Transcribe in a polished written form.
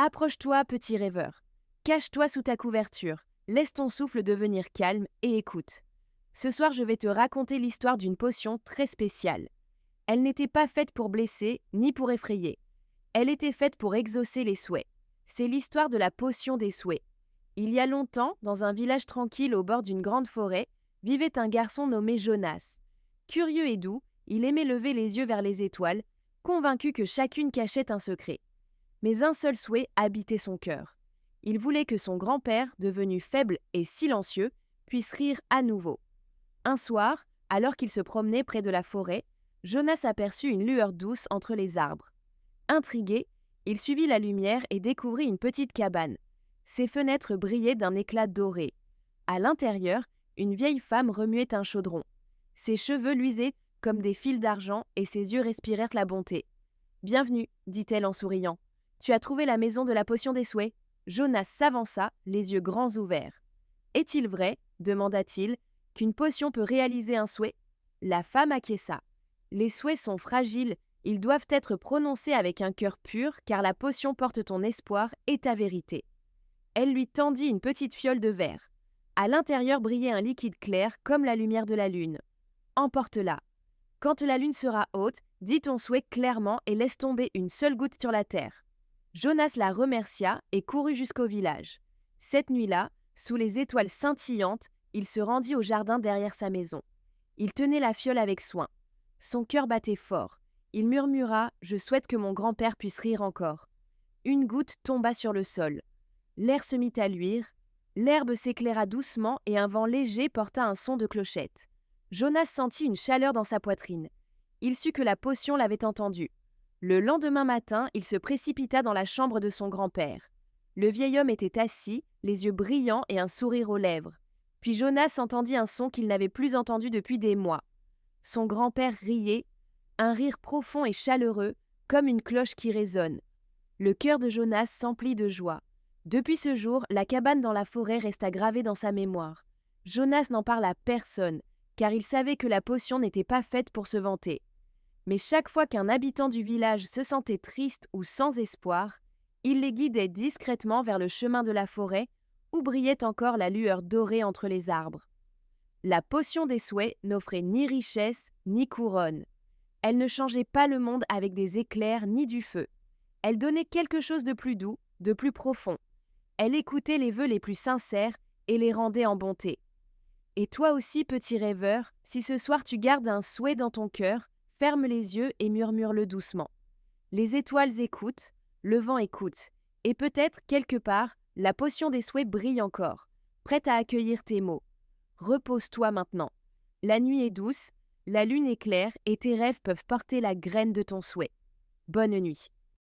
Approche-toi, petit rêveur. Cache-toi sous ta couverture. Laisse ton souffle devenir calme et écoute. Ce soir, je vais te raconter l'histoire d'une potion très spéciale. Elle n'était pas faite pour blesser ni pour effrayer. Elle était faite pour exaucer les souhaits. C'est l'histoire de la potion des souhaits. Il y a longtemps, dans un village tranquille au bord d'une grande forêt, vivait un garçon nommé Jonas. Curieux et doux, il aimait lever les yeux vers les étoiles, convaincu que chacune cachait un secret. Mais un seul souhait habitait son cœur. Il voulait que son grand-père, devenu faible et silencieux, puisse rire à nouveau. Un soir, alors qu'il se promenait près de la forêt, Jonas aperçut une lueur douce entre les arbres. Intrigué, il suivit la lumière et découvrit une petite cabane. Ses fenêtres brillaient d'un éclat doré. À l'intérieur, une vieille femme remuait un chaudron. Ses cheveux luisaient comme des fils d'argent et ses yeux respirèrent la bonté. « Bienvenue, dit-elle en souriant. Tu as trouvé la maison de la potion des souhaits ?» Jonas s'avança, les yeux grands ouverts. « Est-il vrai, demanda-t-il, qu'une potion peut réaliser un souhait ?» La femme acquiesça. « Les souhaits sont fragiles, ils doivent être prononcés avec un cœur pur, car la potion porte ton espoir et ta vérité. » Elle lui tendit une petite fiole de verre. À l'intérieur brillait un liquide clair comme la lumière de la lune. « Emporte-la. Quand la lune sera haute, dis ton souhait clairement et laisse tomber une seule goutte sur la terre. » Jonas la remercia et courut jusqu'au village. Cette nuit-là, sous les étoiles scintillantes, il se rendit au jardin derrière sa maison. Il tenait la fiole avec soin. Son cœur battait fort. Il murmura « Je souhaite que mon grand-père puisse rire encore. » Une goutte tomba sur le sol. L'air se mit à luire. L'herbe s'éclaira doucement et un vent léger porta un son de clochette. Jonas sentit une chaleur dans sa poitrine. Il sut que la potion l'avait entendu. Le lendemain matin, il se précipita dans la chambre de son grand-père. Le vieil homme était assis, les yeux brillants et un sourire aux lèvres. Puis Jonas entendit un son qu'il n'avait plus entendu depuis des mois. Son grand-père riait, un rire profond et chaleureux, comme une cloche qui résonne. Le cœur de Jonas s'emplit de joie. Depuis ce jour, la cabane dans la forêt resta gravée dans sa mémoire. Jonas n'en parla à personne, car il savait que la potion n'était pas faite pour se vanter. Mais chaque fois qu'un habitant du village se sentait triste ou sans espoir, il les guidait discrètement vers le chemin de la forêt où brillait encore la lueur dorée entre les arbres. La potion des souhaits n'offrait ni richesse ni couronne. Elle ne changeait pas le monde avec des éclairs ni du feu. Elle donnait quelque chose de plus doux, de plus profond. Elle écoutait les vœux les plus sincères et les rendait en bonté. Et toi aussi, petit rêveur, si ce soir tu gardes un souhait dans ton cœur, ferme les yeux et murmure-le doucement. Les étoiles écoutent, le vent écoute, et peut-être, quelque part, la potion des souhaits brille encore, prête à accueillir tes mots. Repose-toi maintenant. La nuit est douce, la lune est claire et tes rêves peuvent porter la graine de ton souhait. Bonne nuit.